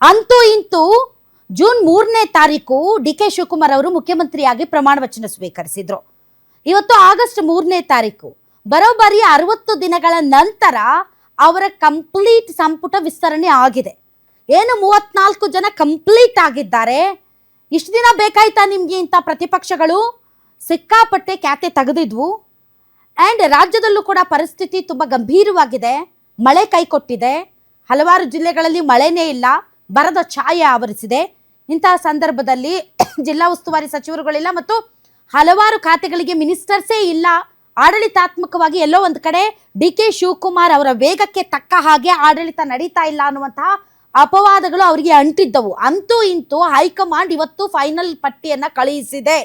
ಅಂತೂ ಇಂತೂ ಜೂನ್ 3ನೇ ತಾರೀಕು ಡಿ.ಕೆ. ಶಿವಕುಮಾರ್ ಅವರು ಮುಖ್ಯಮಂತ್ರಿಯಾಗಿ ಪ್ರಮಾಣ ವಚನ ಸ್ವೀಕರಿಸಿದ್ರು. ಇವತ್ತು ಆಗಸ್ಟ್ 3ನೇ ತಾರೀಕು, ಬರೋಬ್ಬರಿ 60 ದಿನಗಳ ನಂತರ ಅವರ ಕಂಪ್ಲೀಟ್ ಸಂಪುಟ ವಿಸ್ತರಣೆ ಆಗಿದೆ. ಏನು 34 ಜನ ಕಂಪ್ಲೀಟ್ ಆಗಿದ್ದಾರೆ. ಇಷ್ಟು ದಿನ ಬೇಕಾಯ್ತಾ ನಿಮ್ಗೆ ಇಂಥ ಪ್ರತಿಪಕ್ಷಗಳು? ಸಿಕ್ಕಾಪಟ್ಟೆ ಖ್ಯಾತೆ ತೆಗೆದಿದ್ವು. ಆ್ಯಂಡ್ ರಾಜ್ಯದಲ್ಲೂ ಕೂಡ ಪರಿಸ್ಥಿತಿ ತುಂಬ ಗಂಭೀರವಾಗಿದೆ. ಮಳೆ ಕೈ ಕೊಟ್ಟಿದೆ. ಹಲವಾರು ಜಿಲ್ಲೆಗಳಲ್ಲಿ ಮಳೆನೇ ಇಲ್ಲ, ಬರದ ಛಾಯೆ ಆವರಿಸಿದೆ. ಇಂತಹ ಸಂದರ್ಭದಲ್ಲಿ ಜಿಲ್ಲಾ ಉಸ್ತುವಾರಿ ಸಚಿವರುಗಳಿಲ್ಲ ಮತ್ತು ಹಲವಾರು ಖಾತೆಗಳಿಗೆ ಮಿನಿಸ್ಟರ್ಸೇ ಇಲ್ಲ. ಆಡಳಿತಾತ್ಮಕವಾಗಿ ಎಲ್ಲೋ ಒಂದು ಕಡೆ ಡಿ.ಕೆ. ಶಿವಕುಮಾರ್ ಅವರ ವೇಗಕ್ಕೆ ತಕ್ಕ ಹಾಗೆ ಆಡಳಿತ ನಡೀತಾ ಇಲ್ಲ ಅನ್ನುವಂತಹ ಅಪವಾದಗಳು ಅವರಿಗೆ ಅಂಟಿದ್ದವು. ಅಂತೂ ಇಂತೂ ಹೈಕಮಾಂಡ್ ಇವತ್ತು ಫೈನಲ್ ಪಟ್ಟಿಯನ್ನು ಕಳುಹಿಸಿದೆ.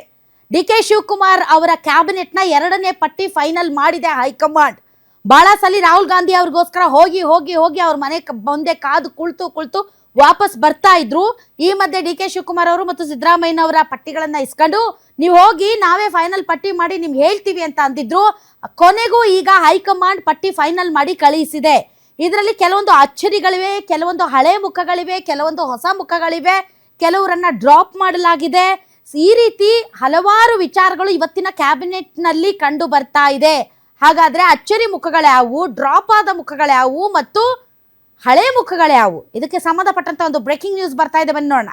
ಡಿ.ಕೆ. ಶಿವಕುಮಾರ್ ಅವರ ಕ್ಯಾಬಿನೆಟ್ನ 2ನೇ ಪಟ್ಟಿ ಫೈನಲ್ ಮಾಡಿದೆ ಹೈಕಮಾಂಡ್. ಬಹಳ ಸಲ ರಾಹುಲ್ ಗಾಂಧಿ ಅವ್ರಿಗೋಸ್ಕರ ಹೋಗಿ ಹೋಗಿ ಹೋಗಿ ಅವ್ರ ಮನೆ ಮುಂದೆ ಕಾದು ಕುಳಿತು ವಾಪಸ್ ಬರ್ತಾ ಇದ್ರು. ಈ ಮಧ್ಯೆ ಡಿ.ಕೆ. ಶಿವಕುಮಾರ್ ಅವರು ಮತ್ತು ಸಿದ್ದರಾಮಯ್ಯನವರ ಪಟ್ಟಿಗಳನ್ನ ಇಸ್ಕೊಂಡು ನೀವು ಹೋಗಿ ನಾವೇ ಫೈನಲ್ ಪಟ್ಟಿ ಮಾಡಿ ನಿಮ್ಗೆ ಹೇಳ್ತೀವಿ ಅಂತ ಅಂದಿದ್ರು. ಕೊನೆಗೂ ಈಗ ಹೈಕಮಾಂಡ್ ಪಟ್ಟಿ ಫೈನಲ್ ಮಾಡಿ ಕಳುಹಿಸಿದೆ. ಇದರಲ್ಲಿ ಕೆಲವೊಂದು ಅಚ್ಚರಿಗಳಿವೆ, ಕೆಲವೊಂದು ಹಳೆ ಮುಖಗಳಿವೆ, ಕೆಲವೊಂದು ಹೊಸ ಮುಖಗಳಿವೆ, ಕೆಲವರನ್ನ ಡ್ರಾಪ್ ಮಾಡಲಾಗಿದೆ. ಈ ರೀತಿ ಹಲವಾರು ವಿಚಾರಗಳು ಇವತ್ತಿನ ಕ್ಯಾಬಿನೆಟ್ನಲ್ಲಿ ಕಂಡು ಬರ್ತಾ ಇದೆ. ಹಾಗಾದ್ರೆ ಅಚ್ಚರಿ ಮುಖಗಳ್ಯಾವು, ಡ್ರಾಪ್ ಆದ ಮುಖಗಳ್ಯಾವು ಮತ್ತು ಹಳೆ ಮುಖಗಳ್ಯಾವು? ಇದಕ್ಕೆ ಸಂಬಂಧಪಟ್ಟಂತ ಒಂದು ಬ್ರೇಕಿಂಗ್ ನ್ಯೂಸ್ ಬರ್ತಾ ಇದೆ, ಬನ್ನಿ ನೋಡೋಣ.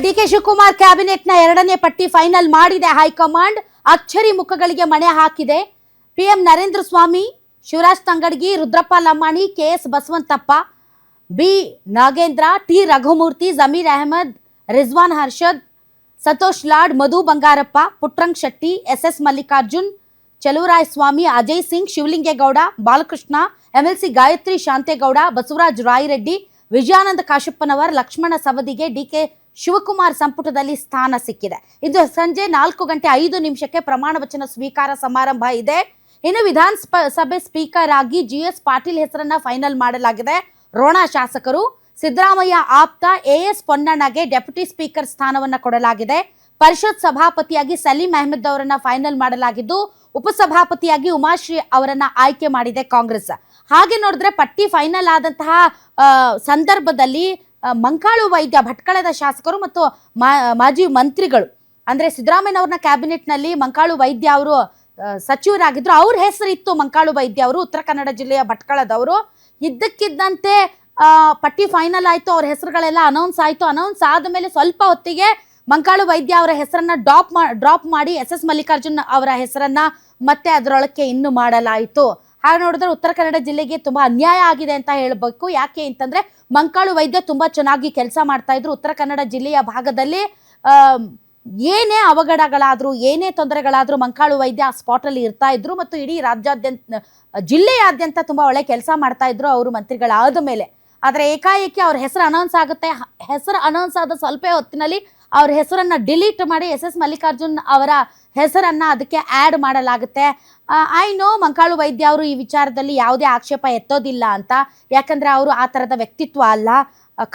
ಡಿ.ಕೆ. ಶಿವಕುಮಾರ್ ಕ್ಯಾಬಿನೆಟ್ನ 2ನೇ ಪಟ್ಟಿ ಫೈನಲ್ ಮಾಡಿದೆ ಹೈಕಮಾಂಡ್. ಅಚ್ಚರಿ ಮುಖಗಳಿಗೆ ಮಣೆ ಹಾಕಿದೆ. PM Narendra Swamy, Shivraj Tangadagi, Rudrappa ಲಮ್ಮಾಣಿ, KS Basavanthappa, B Nagendra, T Raghumurthy, Zameer Ahmed, Rizwan Harshad, Santosh Lad, Madhu Bangarappa, ಪುಟ್ರಂಗ್ Shetty, SS Mallikarjun, Chaluvaraya ಸ್ವಾಮಿ, ಅಜಯ್ ಸಿಂಗ್, ಶಿವಲಿಂಗೇಗೌಡ, ಬಾಲಕೃಷ್ಣ, MLC ಗಾಯತ್ರಿ ಶಾಂತೇಗೌಡ, ಬಸವರಾಜ್ ರಾಯರೆಡ್ಡಿ, ವಿಜಯಾನಂದ ಕಾಶಪ್ಪನವರ್, ಲಕ್ಷ್ಮಣ ಸವದಿಗೆ ಡಿ.ಕೆ. ಶಿವಕುಮಾರ್ ಸಂಪುಟದಲ್ಲಿ ಸ್ಥಾನ ಸಿಕ್ಕಿದೆ. ಇದು ಸಂಜೆ 4:05 ಪ್ರಮಾಣ ವಚನ ಸ್ವೀಕಾರ ಸಮಾರಂಭ ಇದೆ. ಇನ್ನು ವಿಧಾನಸಭೆ ಸ್ಪೀಕರ್ ಆಗಿ GS ಪಾಟೀಲ್ ಹೆಸರನ್ನ ಫೈನಲ್ ಮಾಡಲಾಗಿದೆ. ರೋಣ ಶಾಸಕರು. ಸಿದ್ದರಾಮಯ್ಯ ಆಪ್ತ AS ಪೊನ್ನಣ್ಣಗೆ ಡೆಪ್ಯೂಟಿ ಸ್ಪೀಕರ್ ಸ್ಥಾನವನ್ನ ಕೊಡಲಾಗಿದೆ. ಪರಿಷತ್ ಸಭಾಪತಿಯಾಗಿ ಸಲೀಂ ಅಹಮದ್ ಅವರನ್ನ ಫೈನಲ್ ಮಾಡಲಾಗಿದ್ದು, ಉಪಸಭಾಪತಿಯಾಗಿ ಉಮಾಶ್ರೀ ಅವರನ್ನ ಆಯ್ಕೆ ಮಾಡಿದೆ ಕಾಂಗ್ರೆಸ್. ಹಾಗೆ ನೋಡಿದ್ರೆ ಪಟ್ಟಿ ಫೈನಲ್ ಆದಂತಹ ಸಂದರ್ಭದಲ್ಲಿ ಮಂಕಾಳು ವೈದ್ಯ, ಭಟ್ಕಳದ ಶಾಸಕರು ಮತ್ತು ಮಾಜಿ ಮಂತ್ರಿಗಳು, ಅಂದ್ರೆ ಸಿದ್ದರಾಮಯ್ಯನವ್ರನ್ನ ಕ್ಯಾಬಿನೆಟ್ನಲ್ಲಿ ಮಂಕಾಳು ವೈದ್ಯ ಅವರು ಸಚಿವರಾಗಿದ್ರು. ಅವ್ರ ಹೆಸರಿತ್ತು ಮಂಕಾಳು ವೈದ್ಯ ಅವರು, ಉತ್ತರ ಕನ್ನಡ ಜಿಲ್ಲೆಯ ಭಟ್ಕಳದವರು. ಇದ್ದಕ್ಕಿದ್ದಂತೆ ಪಟ್ಟಿ ಫೈನಲ್ ಆಯಿತು, ಅವ್ರ ಹೆಸರುಗಳೆಲ್ಲ ಅನೌನ್ಸ್ ಆಯಿತು. ಅನೌನ್ಸ್ ಆದಮೇಲೆ ಸ್ವಲ್ಪ ಹೊತ್ತಿಗೆ ಮಂಕಾಳು ವೈದ್ಯ ಅವರ ಹೆಸರನ್ನ ಡ್ರಾಪ್ ಮಾಡಿ SS ಮಲ್ಲಿಕಾರ್ಜುನ್ ಅವರ ಹೆಸರನ್ನ ಮತ್ತೆ ಅದರೊಳಕ್ಕೆ ಇನ್ನು ಮಾಡಲಾಯಿತು. ಹಾಗೆ ನೋಡಿದ್ರೆ ಉತ್ತರ ಕನ್ನಡ ಜಿಲ್ಲೆಗೆ ತುಂಬಾ ಅನ್ಯಾಯ ಆಗಿದೆ ಅಂತ ಹೇಳಬೇಕು. ಯಾಕೆ ಅಂತಂದ್ರೆ ಮಂಕಾಳು ವೈದ್ಯ ತುಂಬಾ ಚೆನ್ನಾಗಿ ಕೆಲಸ ಮಾಡ್ತಾ ಇದ್ರು. ಉತ್ತರ ಕನ್ನಡ ಜಿಲ್ಲೆಯ ಭಾಗದಲ್ಲಿ ಏನೇ ಅವಘಡಗಳಾದ್ರು, ಏನೇ ತೊಂದರೆಗಳಾದ್ರೂ ಮಂಕಾಳು ವೈದ್ಯ ಆ ಸ್ಪಾಟಲ್ಲಿ ಇರ್ತಾ ಇದ್ರು ಮತ್ತು ಇಡೀ ರಾಜ್ಯಾದ್ಯಂತ, ಜಿಲ್ಲೆಯಾದ್ಯಂತ ತುಂಬಾ ಒಳ್ಳೆ ಕೆಲಸ ಮಾಡ್ತಾ ಇದ್ರು ಅವರು ಮಂತ್ರಿಗಳಾದ ಮೇಲೆ. ಆದರೆ ಏಕಾಏಕಿ ಅವ್ರ ಹೆಸರು ಅನೌನ್ಸ್ ಆಗುತ್ತೆ. ಹೆಸರು ಅನೌನ್ಸ್ ಆದ ಸ್ವಲ್ಪ ಹೊತ್ತಿನಲ್ಲಿ ಅವ್ರ ಹೆಸರನ್ನ ಡಿಲೀಟ್ ಮಾಡಿ SS ಮಲ್ಲಿಕಾರ್ಜುನ್ ಅವರ ಹೆಸರನ್ನ ಅದಕ್ಕೆ ಆ್ಯಡ್ ಮಾಡಲಾಗುತ್ತೆ. ಐ ನೋ ಮಂಕಾಳು ವೈದ್ಯ ಅವರು ಈ ವಿಚಾರದಲ್ಲಿ ಯಾವುದೇ ಆಕ್ಷೇಪ ಎತ್ತೋದಿಲ್ಲ ಅಂತ. ಯಾಕಂದರೆ ಅವರು ಆ ಥರದ ವ್ಯಕ್ತಿತ್ವ ಅಲ್ಲ.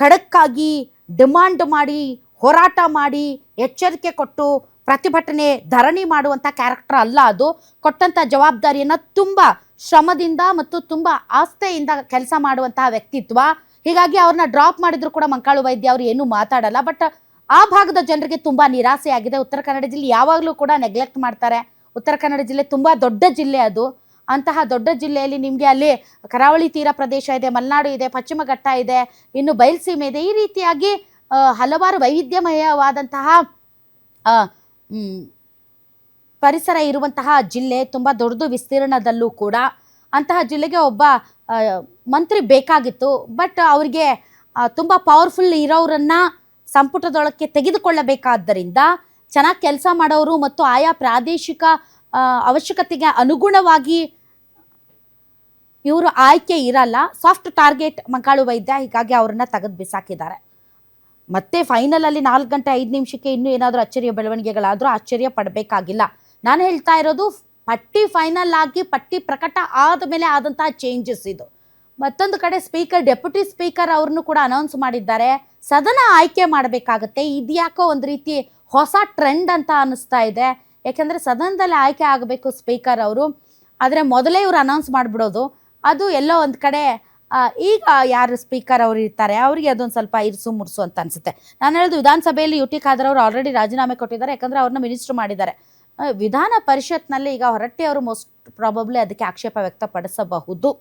ಖಡಕ್ಕಾಗಿ ಡಿಮಾಂಡ್ ಮಾಡಿ, ಹೋರಾಟ ಮಾಡಿ, ಎಚ್ಚರಿಕೆ ಕೊಟ್ಟು ಪ್ರತಿಭಟನೆ, ಧರಣಿ ಮಾಡುವಂಥ ಕ್ಯಾರೆಕ್ಟರ್ ಅಲ್ಲ ಅದು. ಕೊಟ್ಟಂಥ ಜವಾಬ್ದಾರಿಯನ್ನು ತುಂಬ ಶ್ರಮದಿಂದ ಮತ್ತು ತುಂಬ ಆಸ್ಥೆಯಿಂದ ಕೆಲಸ ಮಾಡುವಂತಹ ವ್ಯಕ್ತಿತ್ವ. ಹೀಗಾಗಿ ಅವ್ರನ್ನ ಡ್ರಾಪ್ ಮಾಡಿದ್ರು ಕೂಡ ಮಂಕಾಳು ವೈದ್ಯ ಅವರು ಏನು ಮಾತಾಡಲ್ಲ. ಬಟ್ ಆ ಭಾಗದ ಜನರಿಗೆ ತುಂಬಾ ನಿರಾಸೆ ಆಗಿದೆ. ಉತ್ತರ ಕನ್ನಡ ಜಿಲ್ಲೆ ಯಾವಾಗಲೂ ಕೂಡ ನೆಗ್ಲೆಕ್ಟ್ ಮಾಡ್ತಾರೆ. ಉತ್ತರ ಕನ್ನಡ ಜಿಲ್ಲೆ ತುಂಬಾ ದೊಡ್ಡ ಜಿಲ್ಲೆ ಅದು. ಅಂತಹ ದೊಡ್ಡ ಜಿಲ್ಲೆಯಲ್ಲಿ ನಿಮಗೆ ಅಲ್ಲಿ ಕರಾವಳಿ ತೀರ ಪ್ರದೇಶ ಇದೆ, ಮಲೆನಾಡು ಇದೆ, ಪಶ್ಚಿಮ ಘಟ್ಟ ಇದೆ, ಇನ್ನು ಬಯಲುಸೀಮೆ ಇದೆ. ಈ ರೀತಿಯಾಗಿ ಹಲವಾರು ವೈವಿಧ್ಯಮಯವಾದಂತಹ ಪರಿಸರ ಇರುವಂತಹ ಜಿಲ್ಲೆ, ತುಂಬಾ ದೊಡ್ಡದು ವಿಸ್ತೀರ್ಣದಲ್ಲೂ ಕೂಡ. ಅಂತಹ ಜಿಲ್ಲೆಗೆ ಒಬ್ಬ ಮಂತ್ರಿ ಬೇಕಾಗಿತ್ತು. ಬಟ್ ಅವರಿಗೆ ತುಂಬಾ ಪವರ್ಫುಲ್ ಇರೋರನ್ನ ಸಂಪುಟದೊಳಕ್ಕೆ ತೆಗೆದುಕೊಳ್ಳಬೇಕಾದ್ದರಿಂದ ಚೆನ್ನಾಗಿ ಕೆಲಸ ಮಾಡೋರು ಮತ್ತು ಆಯಾ ಪ್ರಾದೇಶಿಕ ಅವಶ್ಯಕತೆಗೆ ಅನುಗುಣವಾಗಿ ಇವರು ಆಯ್ಕೆ ಇರಲ್ಲ. ಸಾಫ್ಟ್ ಟಾರ್ಗೆಟ್ ಮಂಕಾಳು ವೈದ್ಯ. ಹೀಗಾಗಿ ಅವ್ರನ್ನ ತೆಗೆದು ಬಿಸಾಕಿದ್ದಾರೆ. ಮತ್ತೆ ಫೈನಲ್ ಅಲ್ಲಿ 4 ಗಂಟೆ 5 ನಿಮಿಷಕ್ಕೆ ಇನ್ನೂ ಏನಾದರೂ ಅಚ್ಚರಿಯ ಬೆಳವಣಿಗೆಗಳಾದರೂ ಆಶ್ಚರ್ಯ ಪಡಬೇಕಾಗಿಲ್ಲ. ನಾನು ಹೇಳ್ತಾ ಇರೋದು ಪಟ್ಟಿ ಫೈನಲ್ ಆಗಿ ಪಟ್ಟಿ ಪ್ರಕಟ ಆದಮೇಲೆ ಆದಂತಹ ಚೇಂಜಸ್ ಇದು. ಮತ್ತೊಂದು ಕಡೆ ಸ್ಪೀಕರ್, ಡೆಪ್ಯೂಟಿ ಸ್ಪೀಕರ್ ಅವ್ರನ್ನು ಕೂಡ ಅನೌನ್ಸ್ ಮಾಡಿದ್ದಾರೆ. ಸದನ ಆಯ್ಕೆ ಮಾಡಬೇಕಾಗತ್ತೆ. ಇದ್ಯಾಕೋ ಒಂದು ರೀತಿ ಹೊಸ ಟ್ರೆಂಡ್ ಅಂತ ಅನಿಸ್ತಾ ಇದೆ. ಯಾಕೆಂದರೆ ಸದನದಲ್ಲಿ ಆಯ್ಕೆ ಆಗಬೇಕು ಸ್ಪೀಕರ್ ಅವರು. ಆದರೆ ಮೊದಲೇ ಇವರು ಅನೌನ್ಸ್ ಮಾಡಿಬಿಡೋದು ಅದು ಎಲ್ಲೋ ಒಂದು ಕಡೆ ಈಗ ಯಾರು ಸ್ಪೀಕರ್ ಅವರು ಇರ್ತಾರೆ ಅವರಿಗೆ ಅದೊಂದು ಸ್ವಲ್ಪ ಇರಿಸು ಮುರ್ಸು ಅಂತ ಅನಿಸುತ್ತೆ. ನಾನು ಹೇಳೋದು ವಿಧಾನಸಭೆಯಲ್ಲಿ ಯು ಟಿ ಖಾದರ್ ಅವರು ಆಲ್ರೆಡಿ ರಾಜೀನಾಮೆ ಕೊಟ್ಟಿದ್ದಾರೆ. ಯಾಕಂದರೆ ಅವ್ರನ್ನ ಮಿನಿಸ್ಟರ್ ಮಾಡಿದ್ದಾರೆ. ವಿಧಾನ ಪರಿಷತ್ನಲ್ಲಿ ಈಗ ಹೊರಟ್ಟಿ ಅವರು ಮೋಸ್ಟ್ ಪ್ರಾಬಬ್ಲಿ ಅದಕ್ಕೆ ಆಕ್ಷೇಪ ವ್ಯಕ್ತಪಡಿಸಬಹುದು.